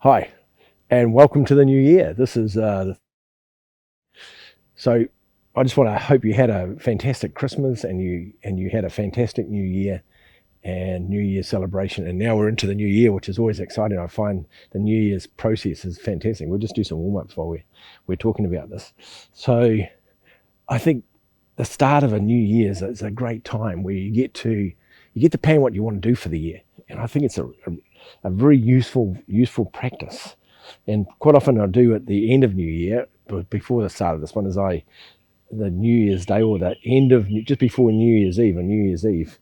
Hi, and welcome to the new year. This is so. I just want to hope you had a fantastic Christmas and you had a fantastic New Year and New Year celebration. And now we're into the new year, which is always exciting. I find the New Year's process is fantastic. We'll just do some warm ups while we're talking about this. So I think the start of a new year is a great time where you get to plan what you want to do for the year, and I think it's a very useful practice. And quite often I do at the end of New Year, but before the start of this one, the New Year's Day or the end of just before New Year's Eve and New Year's Eve,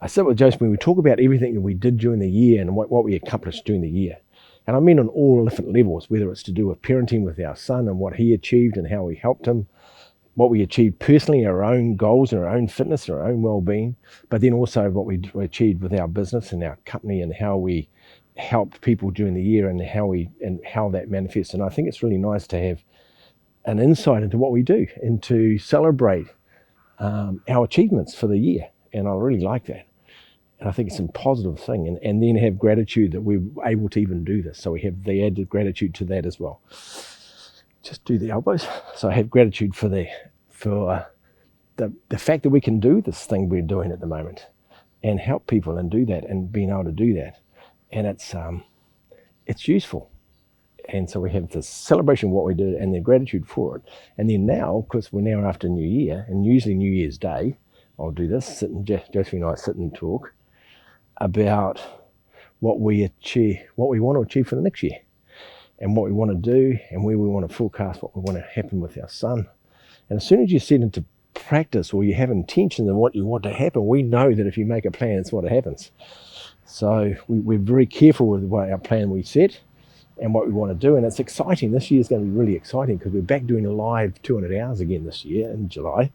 I sit with Josephine. We talk about everything that we did during the year and what we accomplished during the year. And I mean on all different levels, whether it's to do with parenting with our son and what he achieved and how we helped him, what we achieved personally, our own goals and our own fitness and our own well-being, but then also what we achieved with our business and our company and how we helped people during the year and how that manifests. And I think it's really nice to have an insight into what we do and to celebrate our achievements for the year. And I really like that. And I think it's a positive thing. And then have gratitude that we're able to even do this. So we have the added gratitude to that as well. Just do the elbows. So I have gratitude for the fact that we can do this thing we're doing at the moment and help people and do that and being able to do that. And it's useful. And so we have this celebration of what we did and the gratitude for it. And then now, because we're now after New Year, and usually New Year's Day, I'll do this, Josephine and I sit and talk about what we want to achieve for the next year and what we want to do and where we want to forecast what we want to happen with our son. And as soon as you set into practice or you have intentions of what you want to happen, we know that if you make a plan, it's what happens. So we're very careful with what our plan we set and what we want to do. And it's exciting. This year is going to be really exciting because we're back doing a live 200 hours again this year in July.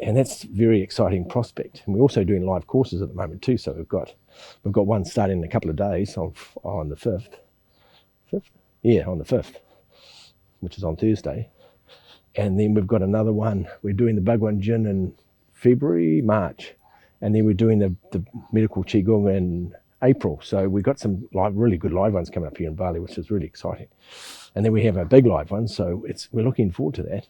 And that's a very exciting prospect. And we're also doing live courses at the moment too. So we've got one starting in a couple of days on the 5th. Yeah, on the 5th, which is on Thursday. And then we've got another one. We're doing the Bhagwan Jin in March. And then we're doing the medical Qigong in April. So we've got some really good live ones coming up here in Bali, which is really exciting. And then we have a big live one. So we're looking forward to that.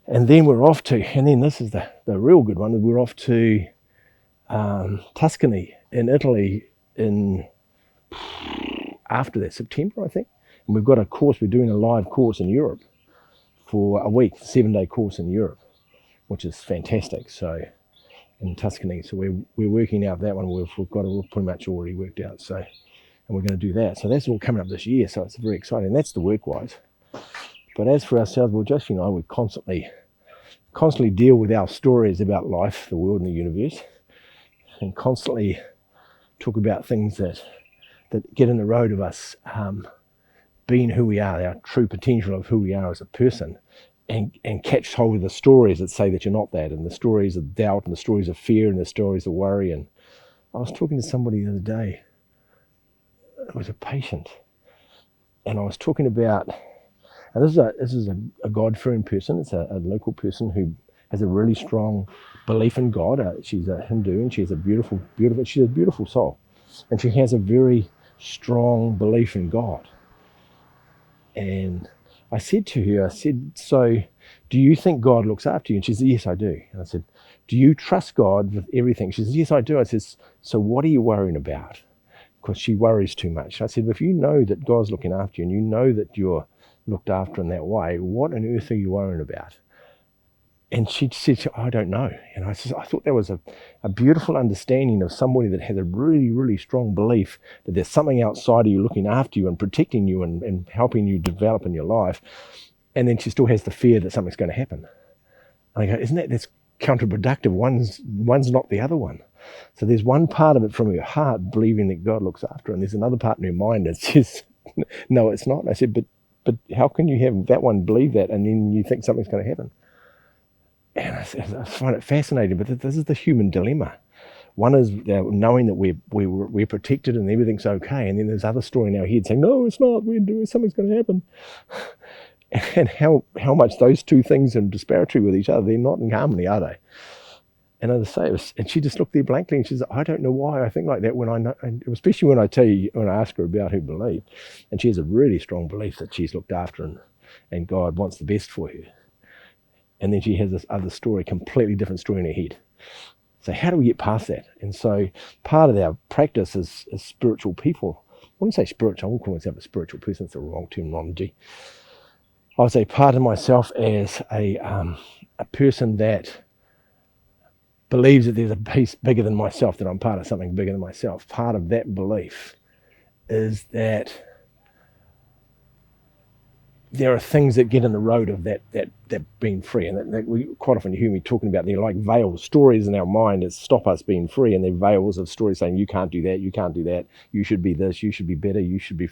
And then and then this is the real good one. We're off to Tuscany in Italy after that, September, I think. And we've got a course, we're doing a live course in Europe for a week, 7-day course in Europe, which is fantastic. So in Tuscany, so we're working out that one. We've got it pretty much already worked out. So, and we're going to do that. So that's all coming up this year. So it's very exciting. That's the work-wise. But as for ourselves, well, Josephine and I, we constantly deal with our stories about life, the world and the universe, and constantly talk about things that get in the road of us being who we are, our true potential of who we are as a person, and catch hold of the stories that say that you're not that, and the stories of doubt, and the stories of fear, and the stories of worry. And I was talking to somebody the other day. It was a patient, and I was talking about, and this is a God-fearing person. It's a local person who has a really strong belief in God. She's a Hindu, and she has she's a beautiful soul, and she has a very strong belief in God. And I said to her, so do you think God looks after you? And she said, yes, I do. And I said, do you trust God with everything? She said, yes, I do. I said, so what are you worrying about? Because she worries too much. I said, if you know that God's looking after you and you know that you're looked after in that way, what on earth are you worrying about? And she said, I don't know. And I thought that was a beautiful understanding of somebody that has a really, really strong belief that there's something outside of you looking after you and protecting you and helping you develop in your life. And then she still has the fear that something's going to happen. And I go, that's counterproductive? One's not the other one. So there's one part of it from her heart believing that God looks after her, and there's another part in her mind that says, no, it's not. And I said, but how can you have that one believe that and then you think something's going to happen? And I find it fascinating, but this is the human dilemma. One is knowing that we're protected and everything's okay, and then there's other story in our head saying, no, it's not, something's going to happen. And how much those two things are disparity with each other. They're not in harmony, are they? And as I say, and she just looked there blankly, and she said, I don't know why I think like that when I know, and especially when I ask her about her belief, and she has a really strong belief that she's looked after and God wants the best for her. And then she has this other story, completely different story in her head. So how do we get past that? And so part of our practice is spiritual people. I wouldn't say spiritual, I wouldn't call myself a spiritual person, it's the wrong terminology. I would say part of myself as a person that believes that there's a piece bigger than myself, that I'm part of something bigger than myself. Part of that belief is that there are things that get in the road of that being free, and that we quite often hear me talking about. They're like veils, stories in our mind that stop us being free, and they're veils of stories saying you can't do that, you can't do that, you should be this, you should be better, you should be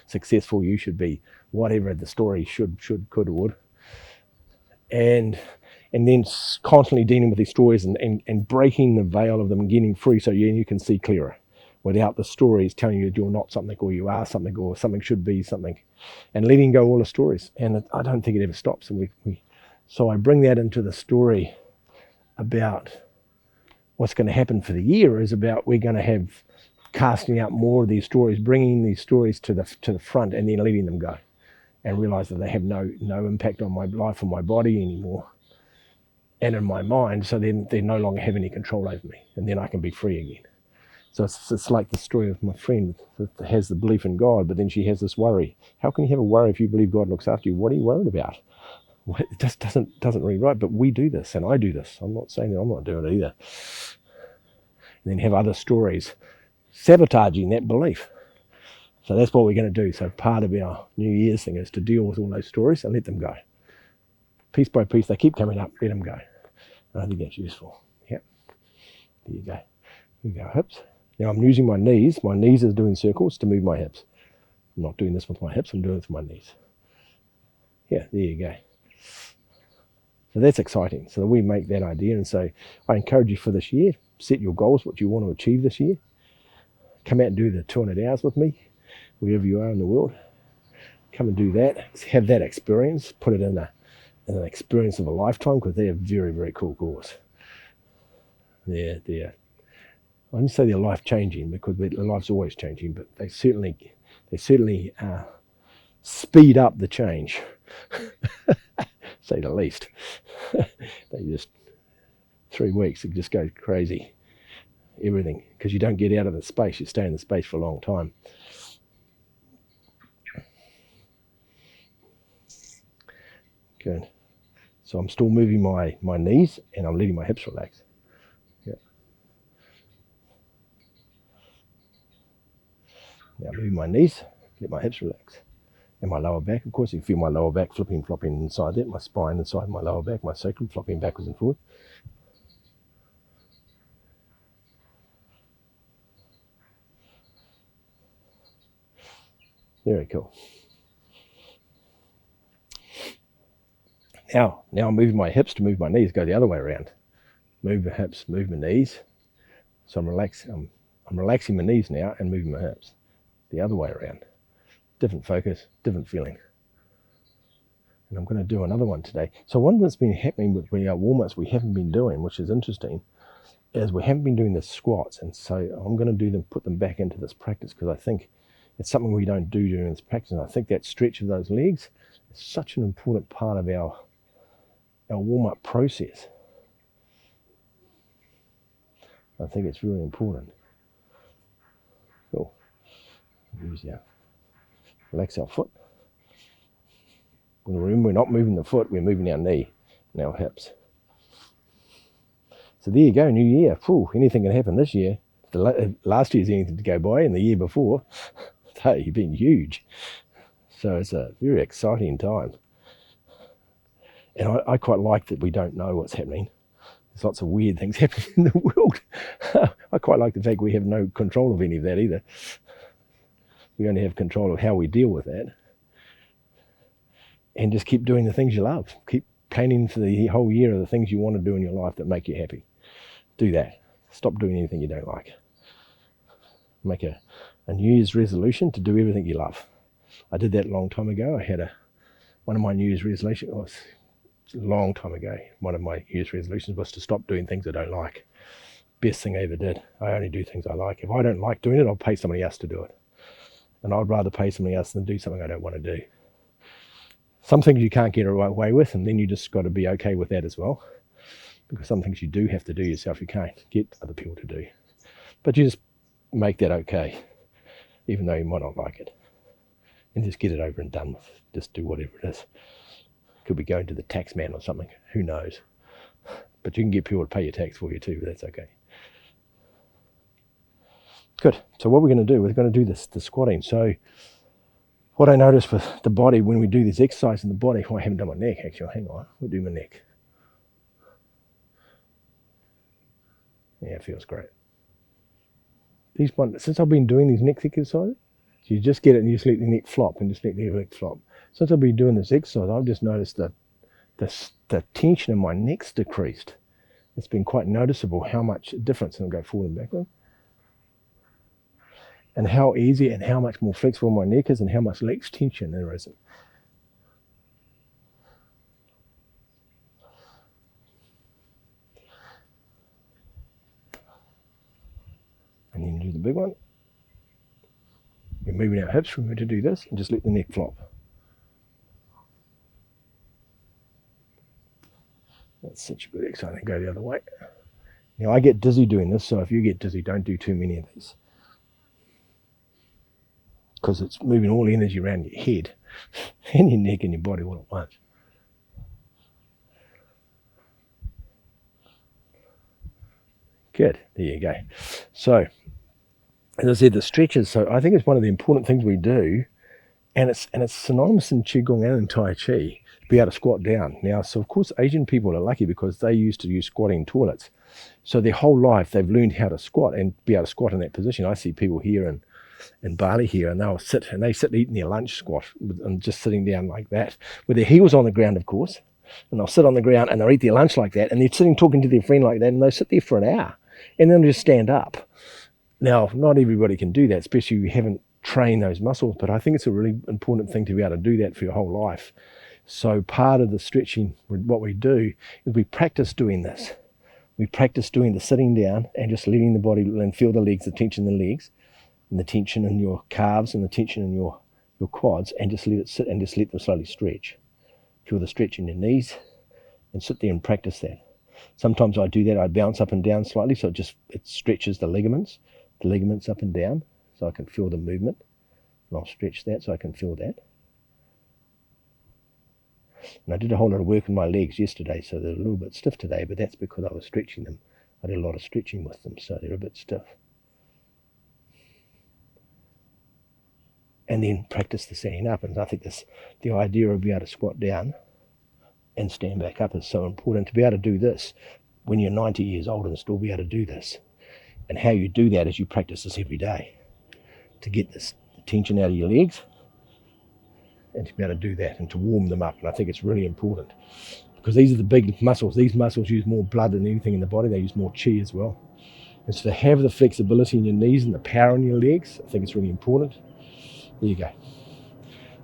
successful, you should be whatever the story should, could, would, and then constantly dealing with these stories and breaking the veil of them and getting free, so you can see clearer, without the stories telling you that you're not something, or you are something, or something should be something, and letting go all the stories. And I don't think it ever stops. And so I bring that into the story about what's going to happen for the year, is about we're going to have casting out more of these stories, bringing these stories to the front, and then letting them go, and realize that they have no impact on my life or my body anymore, and in my mind. So then they no longer have any control over me, and then I can be free again. So it's like the story of my friend that has the belief in God, but then she has this worry. How can you have a worry if you believe God looks after you? What are you worried about? Well, it just doesn't really right, but we do this, and I do this. I'm not saying that I'm not doing it either. And then have other stories sabotaging that belief. So that's what we're going to do. So part of our New Year's thing is to deal with all those stories and let them go. Piece by piece, they keep coming up, let them go. And I think that's useful. Yep. There you go. Here we go, hips. Now I'm using my knees. My knees is doing circles to move my hips. I'm not doing this with my hips, I'm doing it with my knees. Yeah, there you go. So that's exciting. So we make that idea, and so I encourage you for this year, set your goals, what you want to achieve this year. Come out and do the 200 hours with me, wherever you are in the world. Come and do that. Have that experience. Put it in an experience of a lifetime, because they're a very, very cool course. They're I wouldn't say they're life-changing, because their life's always changing, but they certainly speed up the change, say the least. They just 3 weeks, it just goes crazy. Everything, because you don't get out of the space, you stay in the space for a long time. Good. So I'm still moving my knees, and I'm letting my hips relax. Yeah. Now moving my knees, let my hips relax. And my lower back, of course, you can feel my lower back flipping, flopping inside that, my spine inside my lower back, my sacrum flopping backwards and forward. Very cool. Now I'm moving my hips to move my knees, go the other way around. Move the hips, move my knees. So I'm relaxing my knees now and moving my hips the other way around. Different focus, different feeling. And I'm going to do another one today. So one that's been happening with our warm-ups we haven't been doing, which is interesting, is we haven't been doing the squats. And so I'm going to do them, put them back into this practice, because I think it's something we don't do during this practice. And I think that stretch of those legs is such an important part of our warm-up process. I think it's really important. Cool. Relax our foot. Remember, we're not moving the foot, we're moving our knee and our hips. So there you go, new year. Whew, anything can happen this year. Last year's anything to go by, and the year before, they've been huge. So it's a very exciting time. And I quite like that we don't know what's happening. There's lots of weird things happening in the world. I quite like the fact we have no control of any of that either. We only have control of how we deal with that. And just keep doing the things you love. Keep planning for the whole year of the things you want to do in your life that make you happy. Do that. Stop doing anything you don't like. Make a New Year's resolution to do everything you love. I did that a long time ago. I had one of my New Year's resolutions was a long time ago. One of my New Year's resolutions was to stop doing things I don't like. Best thing I ever did. I only do things I like. If I don't like doing it, I'll pay somebody else to do it. And I'd rather pay somebody else than do something I don't want to do. Some things you can't get away with, and then you just got to be okay with that as well. Because some things you do have to do yourself, you can't get other people to do. But you just make that okay, even though you might not like it. And just get it over and done with. Just do whatever it is. Could be going to the tax man or something, who knows. But you can get people to pay your tax for you too, but that's okay. Good, so what we're going to do, we're going to do the squatting. So what I noticed with the body when we do this exercise in the body, well, I haven't done my neck actually, hang on, we'll do my neck. Yeah, it feels great. Since I've been doing these neck exercises, so you just get it and you just let the neck flop and just let the neck flop. Since I've been doing this exercise, I've just noticed that the tension in my neck's decreased. It's been quite noticeable how much difference, and I'll go forward and backward. And how easy and how much more flexible my neck is and how much less tension there is. And then do the big one. We're moving our hips, remember to do this, and just let the neck flop. That's such a good exercise. Go the other way. Now I get dizzy doing this, so if you get dizzy, don't do too many of these. Because it's moving all the energy around your head and your neck and your body all at once. Good, there you go. So, as I said, the stretches, so I think it's one of the important things we do, and it's synonymous in Qigong and in Tai Chi, to be able to squat down. Now, so of course Asian people are lucky because they used to use squatting toilets. So their whole life they've learned how to squat and be able to squat in that position. I see people here in Bali here, and they sit eating their lunch squat and just sitting down like that, with their heels on the ground, of course, and they'll sit on the ground and they'll eat their lunch like that, and they're sitting talking to their friend like that, and they sit there for an hour, and then just stand up. Now, not everybody can do that, especially if you haven't trained those muscles, but I think it's a really important thing to be able to do that for your whole life. So part of the stretching, what we do is we practice doing this. We practice doing the sitting down and just letting the body and feel the legs, the tension in the legs, and the tension in your calves and the tension in your quads, and just let it sit and just let them slowly stretch. Feel the stretch in your knees and sit there and practice that. Sometimes I do that, I bounce up and down slightly, so it stretches the ligaments up and down, so I can feel the movement. And I'll stretch that so I can feel that. And I did a whole lot of work on my legs yesterday, so they're a little bit stiff today, but that's because I was stretching them. I did a lot of stretching with them, so they're a bit stiff. And then practice the standing up. And I think the idea of being able to squat down and stand back up is so important. To be able to do this when you're 90 years old and still be able to do this. And how you do that is you practice this every day to get the tension out of your legs and to be able to do that and to warm them up. And I think it's really important because these are the big muscles. These muscles use more blood than anything in the body. They use more chi as well. And so to have the flexibility in your knees and the power in your legs, I think it's really important. There you go.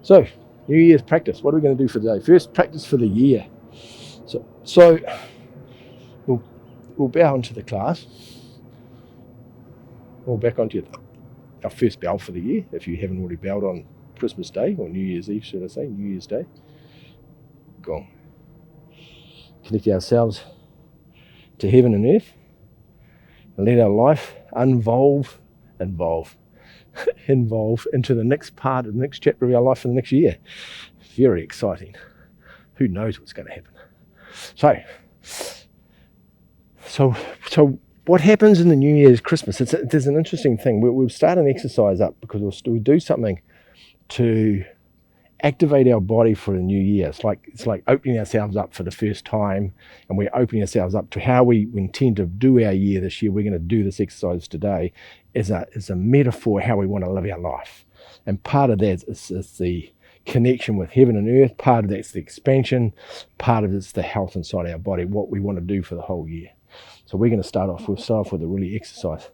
So, New Year's practice. What are we going to do for today? First, practice for the year. So we'll bow into the class. We'll back onto our first bow for the year, if you haven't already bowed on Christmas Day, or New Year's Eve, should I say, New Year's Day. Gong. Connect ourselves to heaven and earth, and let our life involve into the next part of the next chapter of our life for the next year. Very exciting. Who knows what's going to happen? So what happens in the New Year's Christmas? There's an interesting thing. We'll start an exercise up because we'll do something to activate our body for the new year. It's like opening ourselves up for the first time, and we're opening ourselves up to how we intend to do our year this year. We're going to do this exercise today is a metaphor how we want to live our life. And part of that is the connection with heaven and earth. Part of that's the expansion. Part of it's the health inside our body, what we want to do for the whole year. So we're going to start off with a really exercise.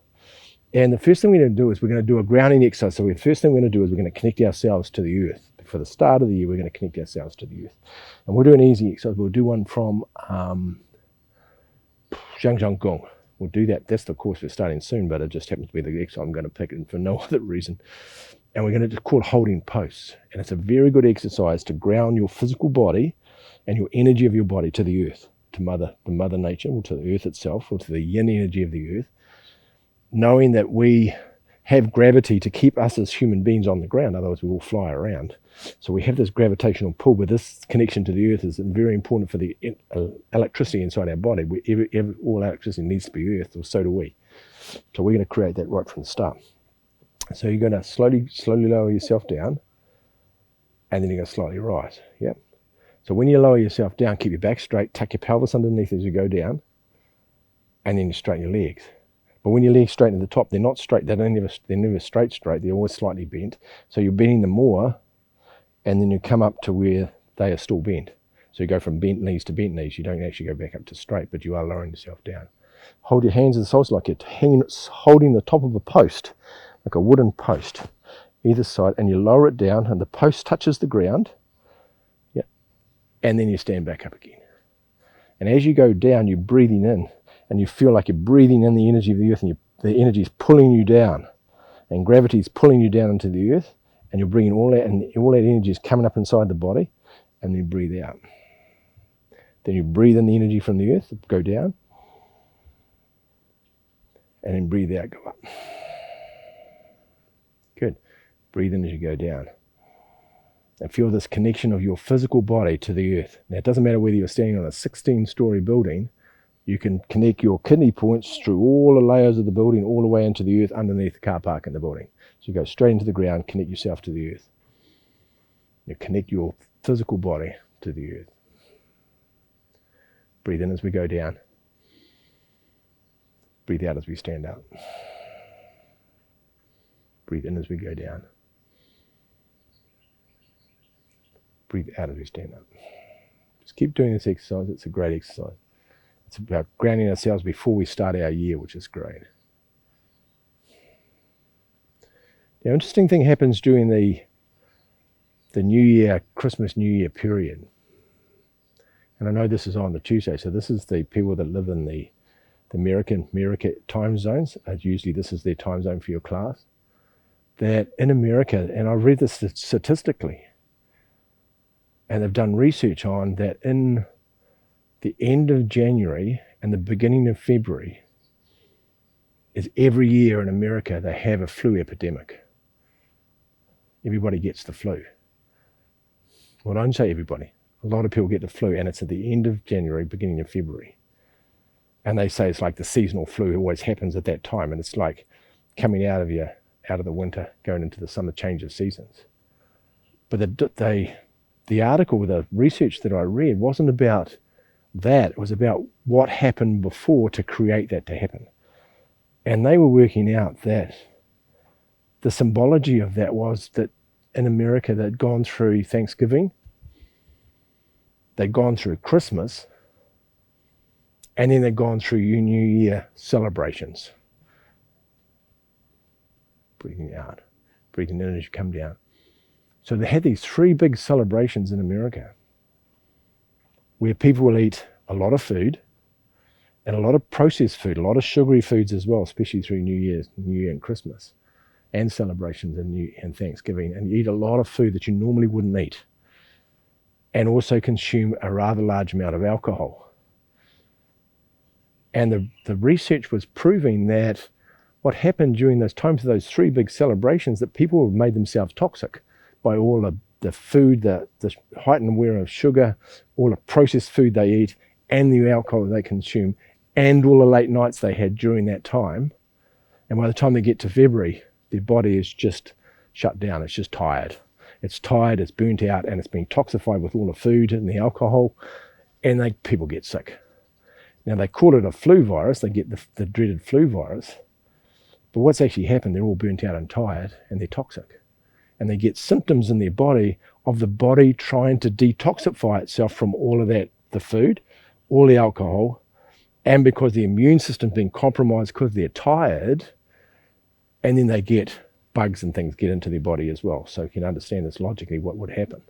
And the first thing we're going to do is we're going to do a grounding exercise. So the first thing we're going to do is we're going to connect ourselves to the earth for the start of the year, we're going to connect ourselves to the earth. And we'll do an easy exercise. We'll do one from Zhan Zhuang Qigong. We'll do that. That's the course we're starting soon, but it just happens to be the exercise I'm going to pick it for no other reason. And we're going to just call it holding posts. And it's a very good exercise to ground your physical body and your energy of your body to the earth, to mother nature, or to the earth itself, or to the yin energy of the earth, knowing that we have gravity to keep us as human beings on the ground, otherwise we will fly around. So we have this gravitational pull, but this connection to the earth is very important for the electricity inside our body. All electricity needs to be earth, or so do we. So we're going to create that right from the start. So you're going to slowly lower yourself down, and then you're going to slightly rise. Yep. So when you lower yourself down, keep your back straight, tuck your pelvis underneath as you go down, and then you straighten your legs. But when your legs straighten at the top, they're not straight. They're never straight. They're always slightly bent. So you're bending them more, and then you come up to where they are still bent. So you go from bent knees to bent knees. You don't actually go back up to straight, but you are lowering yourself down. Hold your hands at the sides like you're holding the top of a post, like a wooden post, either side, and you lower it down, and the post touches the ground. Yeah, and then you stand back up again. And as you go down, you're breathing in. And you feel like you're breathing in the energy of the earth, and the energy is pulling you down, and gravity is pulling you down into the earth, and you're bringing all that, and all that energy is coming up inside the body, and then you breathe out. Then you breathe in the energy from the earth, go down, and then breathe out, go up. Good. Breathe in as you go down. And feel this connection of your physical body to the earth. Now, it doesn't matter whether you're standing on a 16-story building. You can connect your kidney points through all the layers of the building, all the way into the earth underneath the car park in the building. So you go straight into the ground, connect yourself to the earth. You connect your physical body to the earth. Breathe in as we go down. Breathe out as we stand up. Breathe in as we go down. Breathe out as we stand up. Just keep doing this exercise. It's a great exercise. It's about grounding ourselves before we start our year, which is great. The interesting thing happens during the New Year, Christmas, New Year period. And I know this is on the Tuesday, so this is the people that live in the America time zones. Usually this is their time zone for your class. That in America, and I've read this statistically, and they've done research on that in the end of January and the beginning of February is every year in America they have a flu epidemic. Everybody gets the flu. Well, I don't say everybody. A lot of people get the flu, and it's at the end of January, beginning of February. And they say it's like the seasonal flu. It always happens at that time, and it's like coming out of the winter, going into the summer change of seasons. But the article, the research that I read wasn't about that. It was about what happened before to create that to happen. And they were working out that the symbology of that was that in America they'd gone through Thanksgiving, they'd gone through Christmas, and then they'd gone through New Year celebrations. Breathing out, breathing in as you come down. So they had these three big celebrations in America where people will eat a lot of food and a lot of processed food, a lot of sugary foods as well, especially through New Year and Christmas and celebrations and Thanksgiving, and you eat a lot of food that you normally wouldn't eat, and also consume a rather large amount of alcohol. And the research was proving that what happened during those times of those three big celebrations, that people have made themselves toxic by all of the food, the heightened aware of sugar, all the processed food they eat, and the alcohol they consume, and all the late nights they had during that time. And by the time they get to February, their body is just shut down. It's just tired. It's tired, it's burnt out, and it's been toxified with all the food and the alcohol, and people get sick. Now, they call it a flu virus. They get the dreaded flu virus. But what's actually happened, they're all burnt out and tired, and they're toxic. And they get symptoms in their body of the body trying to detoxify itself from all of that, the food, all the alcohol, and because the immune system's been compromised because they're tired, and then they get bugs and things get into their body as well. So you can understand this logically what would happen.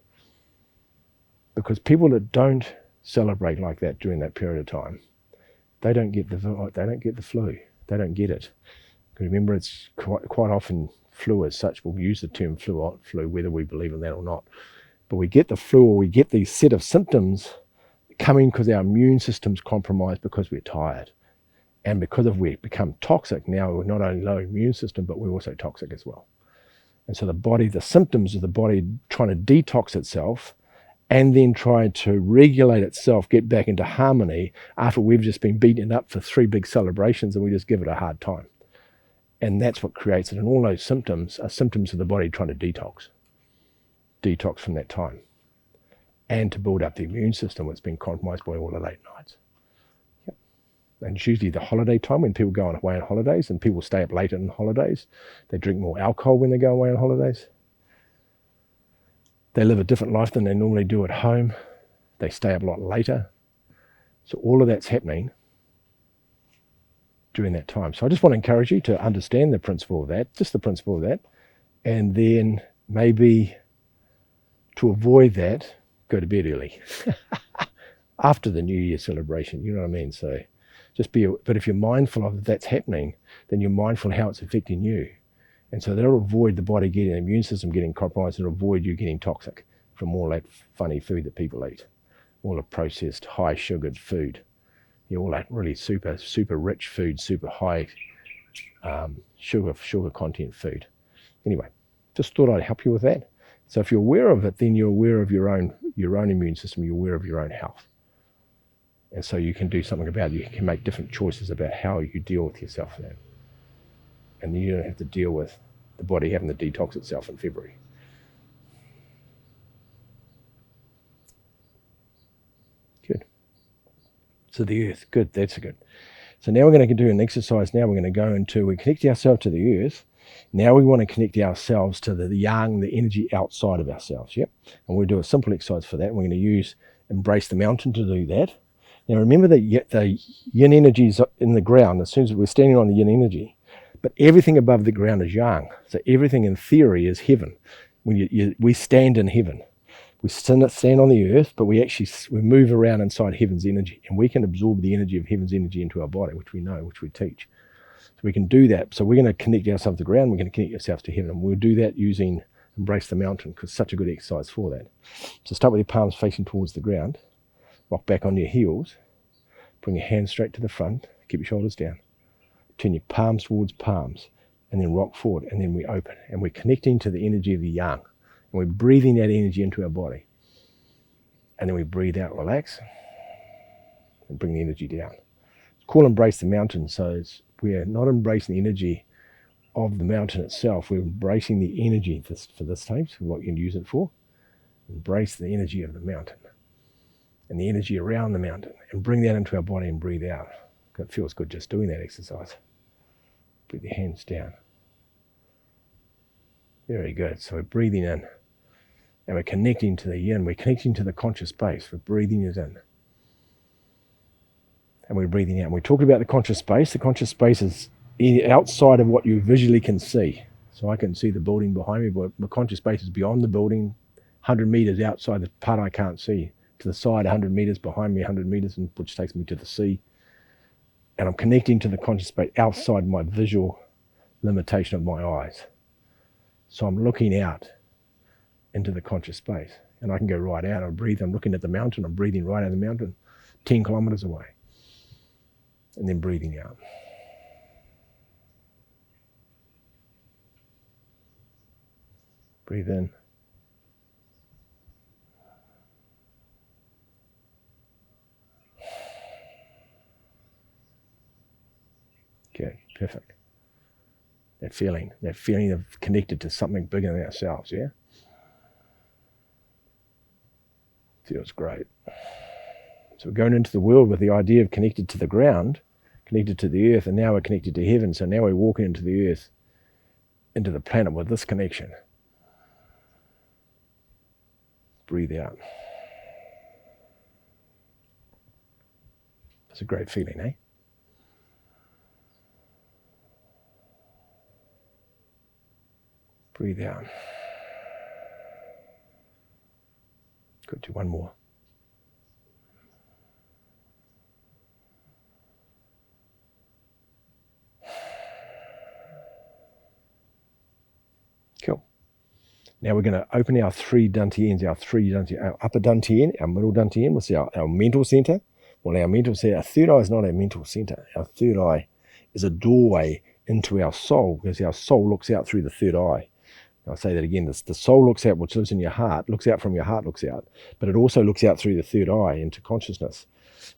Because people that don't celebrate like that during that period of time, they don't get the flu. They don't get it. Because remember, it's quite often flu as such. We'll use the term flu, whether we believe in that or not. But we get the flu, or we get these set of symptoms coming because our immune system's compromised because we're tired. And because we become toxic, now we're not only low immune system, but we're also toxic as well. And so the symptoms of the body trying to detox itself and then try to regulate itself, get back into harmony after we've just been beaten up for 3 big celebrations and we just give it a hard time. And that's what creates it. And all those symptoms are symptoms of the body trying to detox from that time, and to build up the immune system that's been compromised by all the late nights. Yep. And it's usually the holiday time when people go away on holidays, and people stay up later on holidays. They drink more alcohol when they go away on holidays. They live a different life than they normally do at home. They stay up a lot later. So all of that's happening during that time. So I just want to encourage you to understand the principle of that, just the principle of that, and then maybe to avoid that, go to bed early after the New Year celebration, you know what I mean? So just but if you're mindful of that's happening, then you're mindful of how it's affecting you. And so that'll avoid the body getting, the immune system getting compromised, and avoid you getting toxic from all that funny food that people eat, all the processed, high sugared food, all that really super rich food, super high sugar content food. Anyway, just thought I'd help you with that. So if you're aware of it, then you're aware of your own immune system, you're aware of your own health. And so you can do something about it. You can make different choices about how you deal with yourself now. And then you don't have to deal with the body having to detox itself in February. Good. So the earth, good, that's good. So now we're going to do an exercise. Now we're going to go into, we connect ourselves to the earth. Now we want to connect ourselves to the yang, the energy outside of ourselves. Yep. And we'll do a simple exercise for that. We're going to use Embrace the Mountain to do that. Now remember that the yin energy is in the ground as soon as we're standing on the yin energy. But everything above the ground is yang. So everything in theory is heaven. When we stand in heaven. We stand on the earth, but we move around inside heaven's energy. And we can absorb the energy of heaven's energy into our body, which we know, which we teach. We can do that. So we're going to connect ourselves to the ground. We're going to connect ourselves to heaven. And we'll do that using Embrace the Mountain, because it's such a good exercise for that. So start with your palms facing towards the ground. Rock back on your heels. Bring your hands straight to the front. Keep your shoulders down. Turn your palms towards palms. And then rock forward. And then we open. And we're connecting to the energy of the yang. And we're breathing that energy into our body. And then we breathe out, relax. And bring the energy down. It's called Embrace the Mountain. So we're not embracing the energy of the mountain itself. We're embracing the energy for this time, so what you can use it for. Embrace the energy of the mountain and the energy around the mountain, and bring that into our body and breathe out. It feels good just doing that exercise. Breathe your hands down. Very good. So we're breathing in and we're connecting to the yin. We're connecting to the conscious space. We're breathing it in. And we're breathing out. And we talked about the conscious space. The conscious space is outside of what you visually can see. So I can see the building behind me, but the conscious space is beyond the building, 100 meters outside the part I can't see. To the side, 100 meters, behind me, 100 meters, which takes me to the sea. And I'm connecting to the conscious space outside my visual limitation of my eyes. So I'm looking out into the conscious space. And I can go right out. I breathe. I'm looking at the mountain. I'm breathing right out of the mountain, 10 kilometers away. And then breathing out. Breathe in. Okay, perfect. That feeling of connected to something bigger than ourselves, yeah? Feels great. So we're going into the world with the idea of connected to the ground, connected to the earth, and now we're connected to heaven. So now we're walking into the earth, into the planet with this connection. Breathe out. It's a great feeling, eh? Breathe out. Good, do one more. Cool. Now we're going to open our three dantians, our upper dantian, our middle dantian, what's our mental center. Well, our mental center, our third eye is not our mental center. Our third eye is a doorway into our soul, because our soul looks out through the third eye. I'll say that again, the soul looks out, which lives in your heart, looks out from your heart, looks out, but it also looks out through the third eye into consciousness.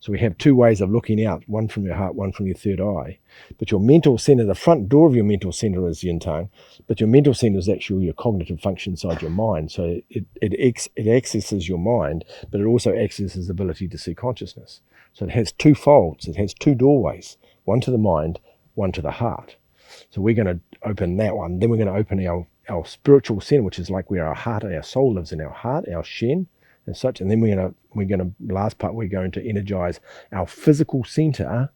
So we have two ways of looking out, one from your heart, one from your third eye. But your mental center, the front door of your mental center is yin tang, but your mental center is actually your cognitive function inside your mind. So it accesses your mind, but it also accesses the ability to see consciousness. So it has two folds, it has two doorways, one to the mind, one to the heart. So we're going to open that one. Then we're going to open our spiritual center, which is like where our heart, our soul lives in our heart, our Shen, and such. And then we're going to last part, we're going to energize our physical center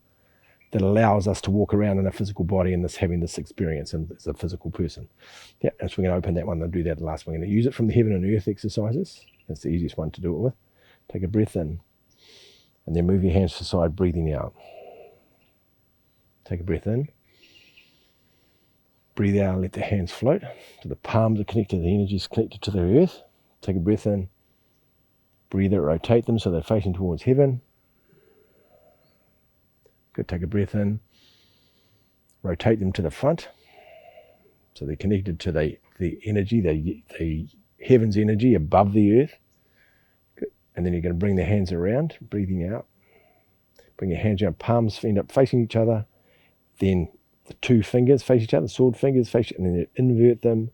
that allows us to walk around in a physical body and having this experience and as a physical person. Yeah, and so we're going to open that one and do that the last one. We're going to use it from the heaven and earth exercises. That's the easiest one to do it with. Take a breath in, and then move your hands to the side, breathing out. Take a breath in. Breathe out, let the hands float. So the palms are connected, the energy is connected to the earth. Take a breath in. Breathe out, rotate them so they're facing towards heaven. Good, take a breath in. Rotate them to the front. So they're connected to the energy, the heaven's energy above the earth. Good. And then you're going to bring the hands around, breathing out. Bring your hands around, palms end up facing each other. Then the two fingers face each other, sword fingers face each other, and then invert them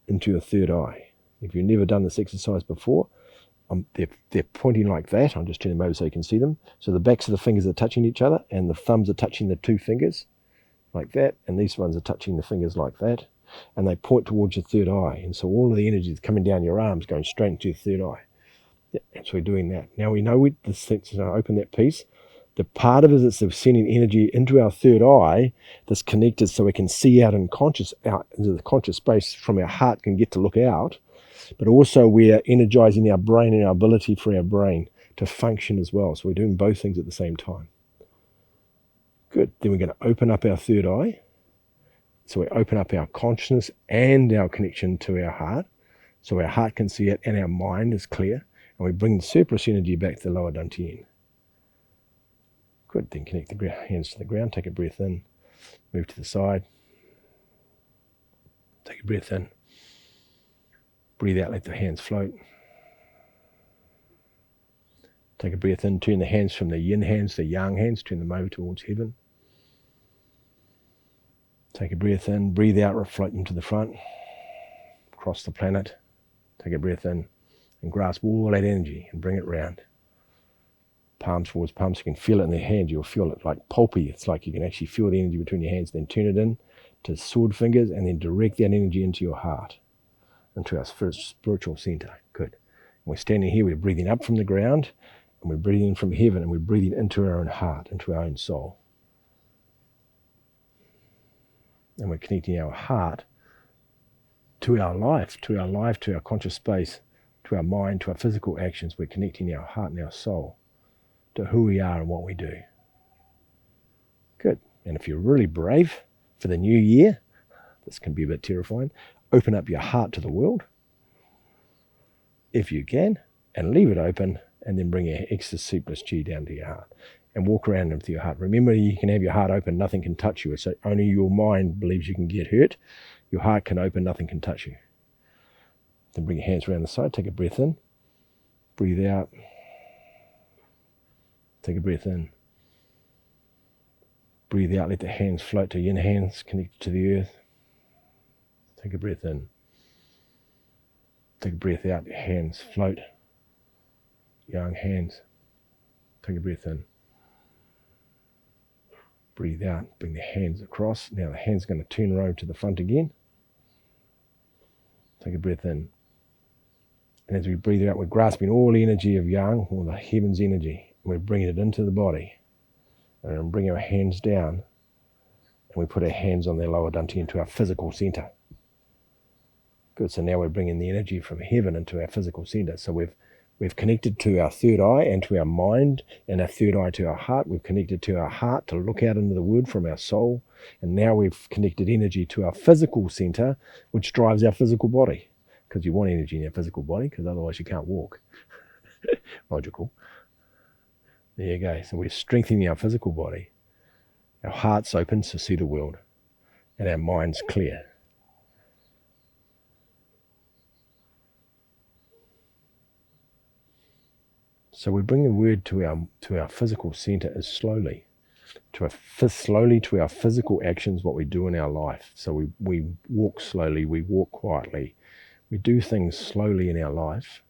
into your third eye. If you've never done this exercise before, they're pointing like that. I'll just turn them over so you can see them. So the backs of the fingers are touching each other, and the thumbs are touching the two fingers like that, and these ones are touching the fingers like that, and they point towards your third eye. And so all of the energy is coming down your arms, going straight into your third eye. Yeah, and so we're doing that. Now we know open that piece. The part of it is that sending energy into our third eye that's connected so we can see out into the conscious space from our heart, can get to look out. But also we're energizing our brain and our ability for our brain to function as well. So we're doing both things at the same time. Good. Then we're going to open up our third eye. So we open up our consciousness and our connection to our heart. So our heart can see it and our mind is clear. And we bring the surplus energy back to the lower dantian. Good, then connect the hands to the ground, take a breath in, move to the side, take a breath in, breathe out, let the hands float. Take a breath in, turn the hands from the yin hands to yang hands, turn them over towards heaven. Take a breath in, breathe out, float them to the front, across the planet. Take a breath in and grasp all that energy and bring it round. Palms towards palms, you can feel it in the hand, you'll feel it like pulpy. It's like you can actually feel the energy between your hands, then turn it in to sword fingers and then direct that energy into your heart, into our spiritual center. Good. And we're standing here, we're breathing up from the ground, and we're breathing from heaven, and we're breathing into our own heart, into our own soul. And we're connecting our heart to our life, to our conscious space, to our mind, to our physical actions. We're connecting our heart and our soul to who we are and what we do. Good. And if you're really brave for the new year, this can be a bit terrifying, open up your heart to the world, if you can, and leave it open, and then bring your extra surplus chi down to your heart and walk around with your heart. Remember, you can have your heart open, nothing can touch you. So only your mind believes you can get hurt. Your heart can open, nothing can touch you. Then bring your hands around the side, take a breath in, breathe out. Take a breath in. Breathe out, let the hands float to yin hands connected to the earth. Take a breath in. Take a breath out, your hands float. Yang hands. Take a breath in. Breathe out, bring the hands across. Now the hands are going to turn around to the front again. Take a breath in. And as we breathe out, we're grasping all the energy of yang, all the heaven's energy. We're bringing it into the body, and bring our hands down, and we put our hands on their lower dantian to our physical center. Good. So now we're bringing the energy from heaven into our physical center. So we've connected to our third eye and to our mind, and our third eye to our heart. We've connected to our heart to look out into the world from our soul. And now we've connected energy to our physical center, which drives our physical body. Because you want energy in your physical body, because otherwise you can't walk. Logical. There you go. So we're strengthening our physical body. Our heart's open to see the world. And our mind's clear. So we bring the word to our physical center as slowly to our physical actions, what we do in our life. So we walk slowly, we walk quietly, we do things slowly in our life.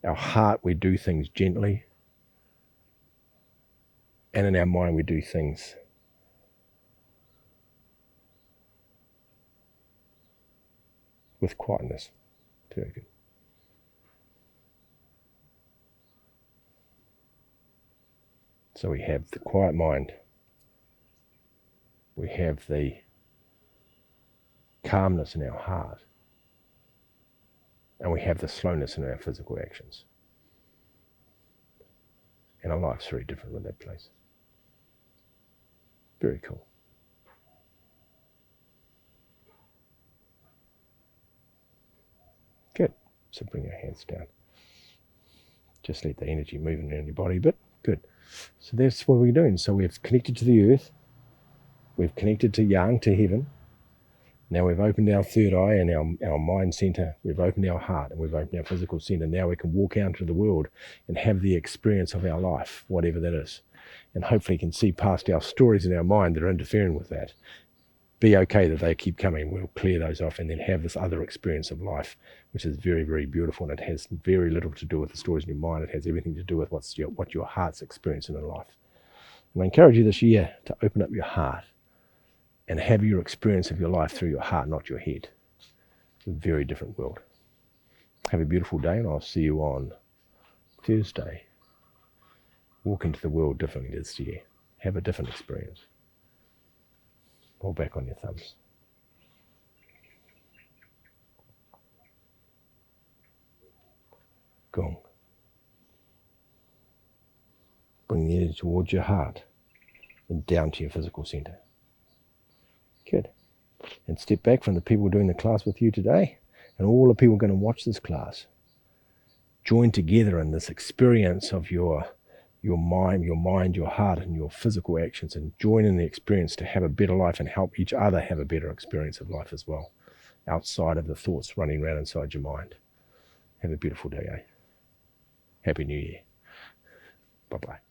Our heart, we do things gently, and in our mind, we do things with quietness. Very good. So we have the quiet mind, we have the calmness in our heart, and we have the slowness in our physical actions. And our life's very different with that place. Very cool. Good. So bring your hands down. Just let the energy move around your body a bit. Good. So that's what we're doing. So we've connected to the earth. We've connected to yang, to heaven. Now we've opened our third eye and our mind center. We've opened our heart and we've opened our physical center. Now we can walk out into the world and have the experience of our life, whatever that is. And hopefully can see past our stories in our mind that are interfering with that. Be okay that they keep coming. We'll clear those off and then have this other experience of life, which is very, very beautiful. And it has very little to do with the stories in your mind. It has everything to do with what your heart's experiencing in life. And I encourage you this year to open up your heart and have your experience of your life through your heart, not your head. It's a very different world. Have a beautiful day, and I'll see you on Thursday. Walk into the world differently this year. Have a different experience. Roll back on your thumbs. Gong. Bring the energy towards your heart and down to your physical center. Good. And step back from the people doing the class with you today and all the people going to watch this class. Join together in this experience of your mind, your heart, and your physical actions, and join in the experience to have a better life and help each other have a better experience of life as well, outside of the thoughts running around inside your mind. Have a beautiful day, eh? Happy New Year. Bye-bye.